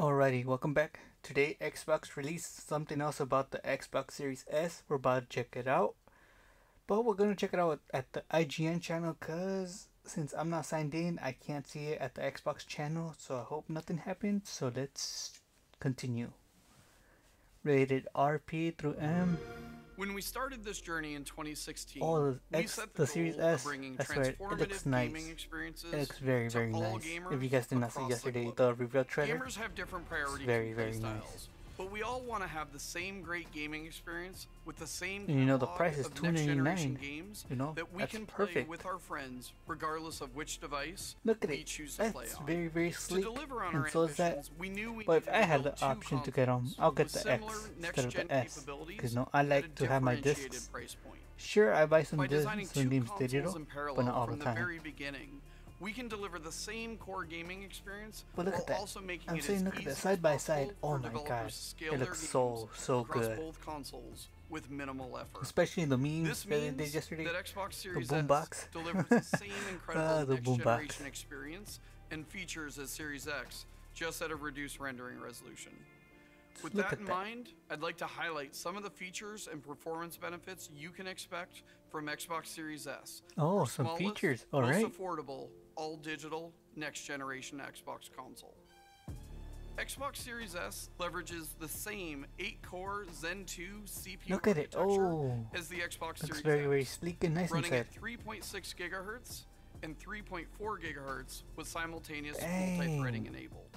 Alrighty, welcome back. Today, Xbox released something else about the Xbox Series S. We're about to check it out. But we're going to check it out at the IGN channel because since I'm not signed in, I can't see it at the Xbox channel. So I hope nothing happens. So let's continue. Rated RP through M. When we started this journey in 2016, Oh, we set the Series goal S. of bringing I swear, it looks transformative nice. gaming experiences It looks very, to very all nice. gamers If you guys did not see across yesterday, the the reveal trailer. Gamers have different priorities very, and very play nice. styles, but we all want to have the same great gaming experience with the same And you know the catalog price is of next-generation $2.99. games You know, that we that's can play perfect. with our friends regardless of which device Look at we it. choose to play That's on. very, very To sleek. deliver on And our so is that. ambitions, we knew we But if needed I to had build the two option to get them, consoles I'll get with the similar X instead of next-gen the S. capabilities Because no, I at a like to have my differentiated discs. price point. Sure, I buy some By discs designing when two games consoles digital, in but parallel not all from the the time. very beginning, we can deliver the same core gaming experience But look while at that. also making I'm it saying as look at easy that as side by side. possible Oh for my developers god. to scale It their looks games so across good. both consoles with minimal effort. Especially the memes This that they means did yesterday. that Xbox The Series boombox. S delivers the same incredible The boombox. next-generation experience and features as Series X, just at a reduced rendering resolution. With Look that at in that. mind, I'd like to highlight some of the features and performance benefits you can expect from Xbox Series S. Oh, our some smallest, features. most Alright. affordable, all-digital, next-generation Xbox console. Xbox Series S leverages the same 8-core Zen 2 CPU Look at it. architecture Oh. as the Xbox Looks Series very, X, very sleek and nice running inside. at 3.6 gigahertz and 3.4 gigahertz with simultaneous Dang. multi-threading enabled.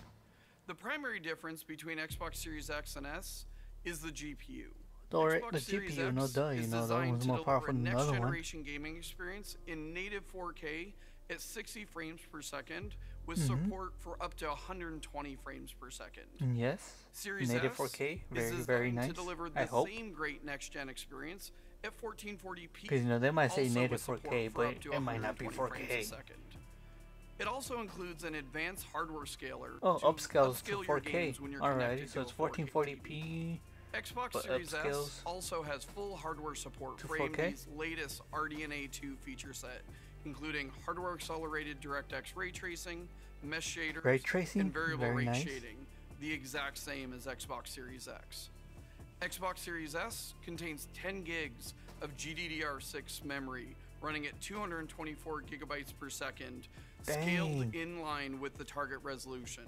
The primary difference between Xbox Series X and S is the GPU. Alright, Xbox the Series GPU, X no duh, you is know, that designed one's to more deliver powerful a than the other one. next-generation gaming experience in native 4K at 60 frames per second with Mm-hmm. support for up to 120 frames per second. Yes. Series Native S 4K, is very, designed very nice. to deliver I the hope. same great next-gen experience at 1440p. Because you know they might say also native with support 4K, for but up to it might not be 120 frames 4K. a second. It also includes an advanced hardware scaler Oh, to upscales to upscale your 4K. games when you're Alrighty, connected so to it's a 4K 1440p. Xbox but Series S upscales also has full hardware support to for 4K? AMD's latest RDNA 2 feature set, including hardware accelerated DirectX ray tracing, mesh shaders, Ray tracing, and variable very rate nice. shading, the exact same as Xbox Series X. Xbox Series S contains 10 gigs of GDDR6 memory running at 224 gigabytes per second, scaled Dang. in line with the target resolution.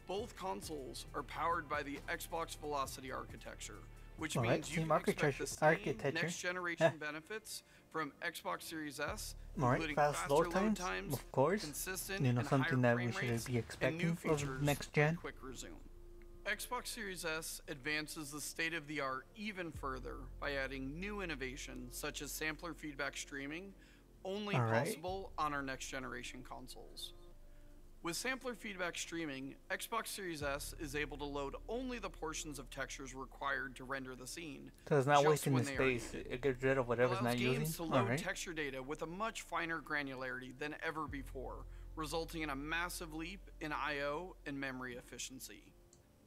Both consoles are powered by the Xbox Velocity architecture, which Alright, means you same can expect the same architecture. next-generation benefits from Xbox Series S, Alright, including fast faster load times, of course. consistent You know, and something higher that we frame rates, should be and new expecting of features next gen. like quick resume. Xbox Series S advances the state-of-the-art even further by adding new innovations such as sampler feedback streaming, only Alright. possible on our next-generation consoles. With sampler feedback streaming, Xbox Series S is able to load only the portions of textures required to render the scene. So it's not just wasting the when they are space. needed. It gets rid of whatever's Allows not games using. to load Alright. texture data with a much finer granularity than ever before, resulting in a massive leap in I/O and memory efficiency.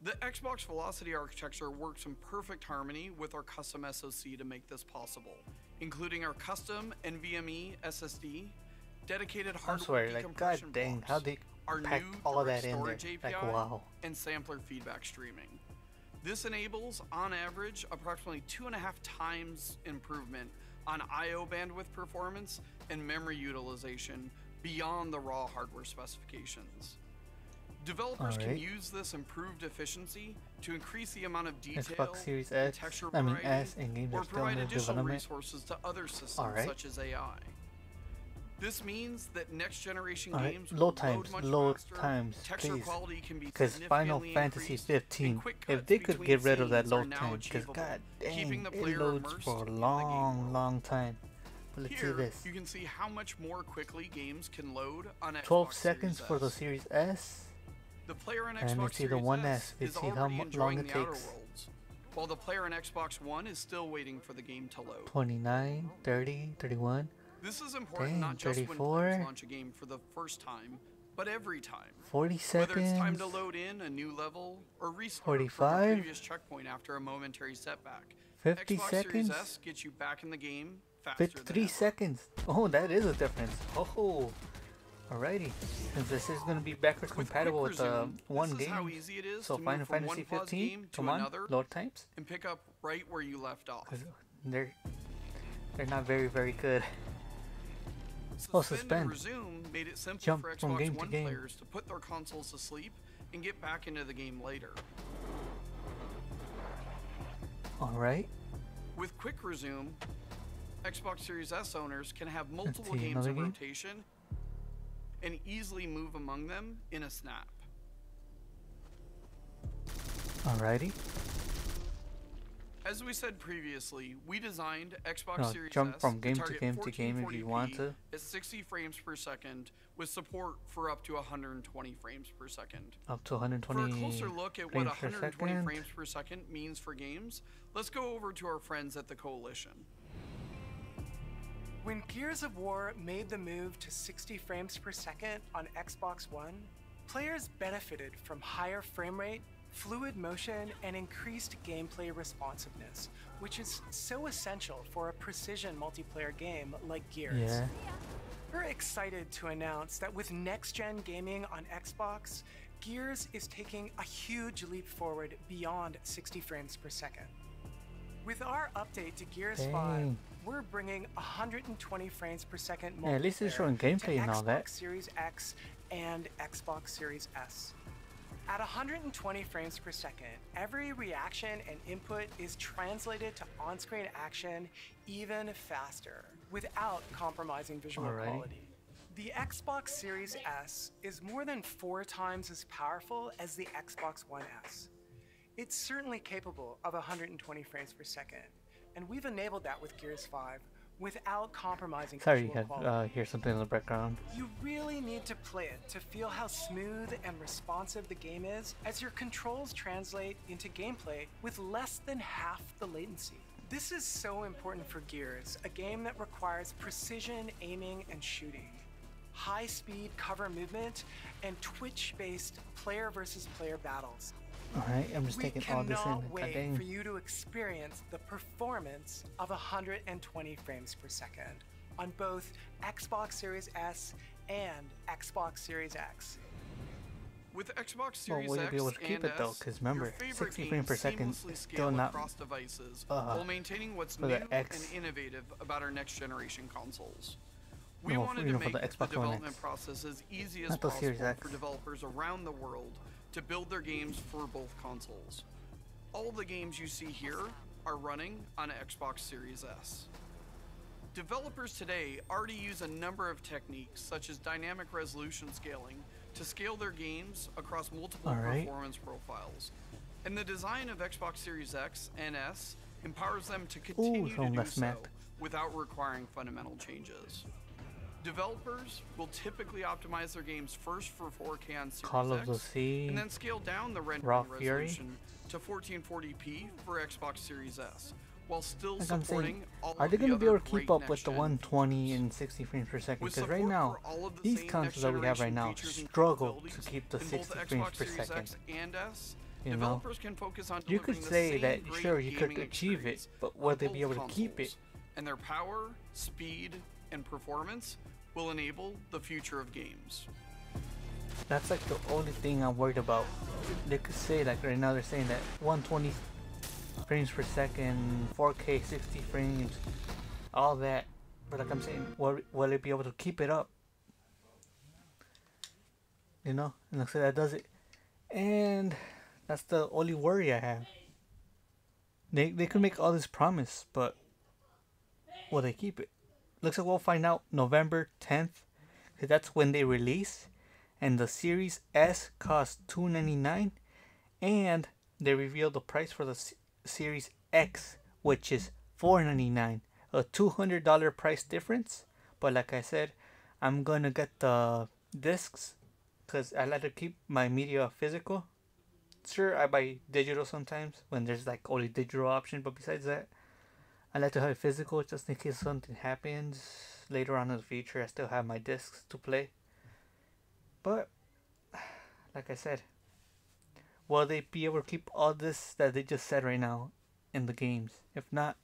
The Xbox Velocity architecture works in perfect harmony with our custom SoC to make this possible, including our custom NVMe SSD, dedicated I'm hardware sorry, like, decompression god dang, how blocks, they our pack new all of direct that in there. storage Like, API, wow. and sampler feedback streaming. This enables, on average, approximately 2.5 times improvement on I/O bandwidth performance and memory utilization beyond the raw hardware specifications. Developers can Alright. use this improved efficiency to increase the amount of detail Xbox Series and S, texture I mean variety, S, and games or are still provide in additional development. resources to other systems Alright. such as AI. This means that next-generation Alright, games load will times, much load faster, times, texture please. quality can be Because Final significantly Fantasy increased, 15, and quick if cuts they could between get rid of that scenes are load now time, because achievable, god keeping dang, the it player loads immersed for a in the game long, world. long time. But let's see Here, this. you can see how much more quickly games can load on Xbox 12 seconds Series for the S. Series S. The player in And Xbox let's see the Series One S S. Let's is see how already long enjoying it the Outer takes. Worlds, while the player in Xbox One is still waiting for the game to load. 29, 30, 31. This is important Dang, not just when 34. players launch a game for the first time, but every time. 40 seconds. Whether it's time to load in a new level or restart from a 45. previous checkpoint after a momentary setback, 50 Xbox seconds. Series S gets you back in the game faster 53 than ever. seconds. Oh, that is a difference. Oh. Alrighty, since this is gonna be backwards With compatible Quick with the Resume, one this is how game, easy it is so to Final move from Fantasy one pause 15, game come to on, another load times. and pick up right where you left off. 'Cause they're not very good. Suspend and Resume made it simple Jump for from Xbox game to One game. players to put their consoles to sleep and get back into the game later. Alright, With Quick Resume, Xbox Series S owners can have multiple see, games another in game? rotation and easily move among them in a snap. alrighty. As we said previously, we designed Xbox No, Series jump S from game to target game to game if you want 1440p to. at 60 frames per second with support for up to 120 frames per second. Up to For a 120 closer look at what frames per 120 second. frames per second means for games, let's go over to our friends at the Coalition. When Gears of War made the move to 60 frames per second on Xbox One, players benefited from higher frame rate, fluid motion, and increased gameplay responsiveness, which is so essential for a precision multiplayer game like Gears. Yeah. We're excited to announce that with next-gen gaming on Xbox, Gears is taking a huge leap forward beyond 60 frames per second. With our update to Gears 5, Dang. we're bringing 120 frames per second Yeah, at least it's multiplayer showing gameplay to and all that. Xbox Series X and Xbox Series S. At 120 frames per second, every reaction and input is translated to on-screen action even faster, without compromising visual Alrighty. quality. The Xbox Series S is more than 4 times as powerful as the Xbox One S. It's certainly capable of 120 frames per second, and we've enabled that with Gears 5 without compromising Sorry, you visual had quality. hear something in the background. You really need to play it to feel how smooth and responsive the game is, as your controls translate into gameplay with less than half the latency. This is so important for Gears, a game that requires precision aiming and shooting, high-speed cover movement, and Twitch-based player versus player battles. Alright, I'm just We taking all this in. cannot God wait dang. for you to experience the performance of 120 frames per second on both Xbox Series S and Xbox Series X. With Xbox Well, Series will you X be able to keep and it though? S, Because remember, your favorite 60 games frames per second seamlessly is scale still not across devices uh, while maintaining what's for new the X. and innovative about our next generation consoles. We No, wanted you to know, for make the the Xbox One development X. process as easy as Not the Series possible X. for developers around the world to build their games for both consoles. All the games you see here are running on Xbox Series S. Developers today already use a number of techniques such as dynamic resolution scaling to scale their games across multiple Alright. performance profiles. And the design of Xbox Series X and S empowers them to continue to someone do got so smacked. without requiring fundamental changes. Developers will typically optimize their games first for 4K on Series Call of X, the Sea, and then scale down the rendering Raw Fury. resolution to 1440p for Xbox Series S, while still Like I'm supporting saying, all are of they the going to be other able to keep great up with the next-gen 120 features. and 60 frames per second? With Because right support now, for all of the these same consoles that we have right next-generation now features and struggle to capabilities keep the in 60 both frames Xbox per Series second. X and S, You know, developers can focus on you could delivering the say same that great sure you could gaming achieve it, experience but on will they be both able to keep it? consoles. And their power, speed, and performance will enable the future of games. That's like the only thing I'm worried about. They could say like right now they're saying that 120 frames per second, 4K 60 frames, all that. But like I'm saying, will it be able to keep it up? You know, and like I said, that does it. And that's the only worry I have. They could make all this promise, but will they keep it? Looks like we'll find out November 10th, because that's when they release. And the Series S costs $299, and they revealed the price for the Series X, which is $499, a $200 price difference. But like I said, I'm gonna get the discs because I like to keep my media physical. Sure, I buy digital sometimes when there's like only digital option, but besides that, I like to have it physical just in case something happens later on in the future. I still have my discs to play. But, like I said, will they be able to keep all this that they just said right now in the games? If not,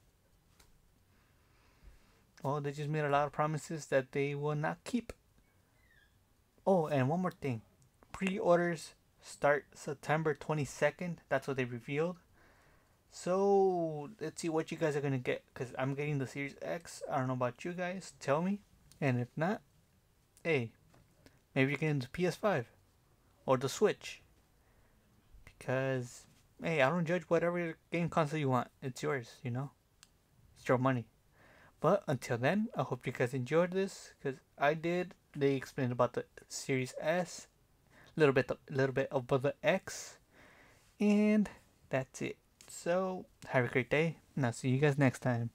well, they just made a lot of promises that they will not keep. Oh, and one more thing. Pre-orders start September 22nd. That's what they revealed. So let's see what you guys are gonna get. Cause I'm getting the Series X. I don't know about you guys. Tell me. And if not, hey, maybe you're getting the PS5 or the Switch. Because hey, I don't judge whatever game console you want. It's yours. You know, it's your money. But until then, I hope you guys enjoyed this. Cause I did. They explained about the Series S, little bit about the X, and that's it. So have a great day, and I'll see you guys next time.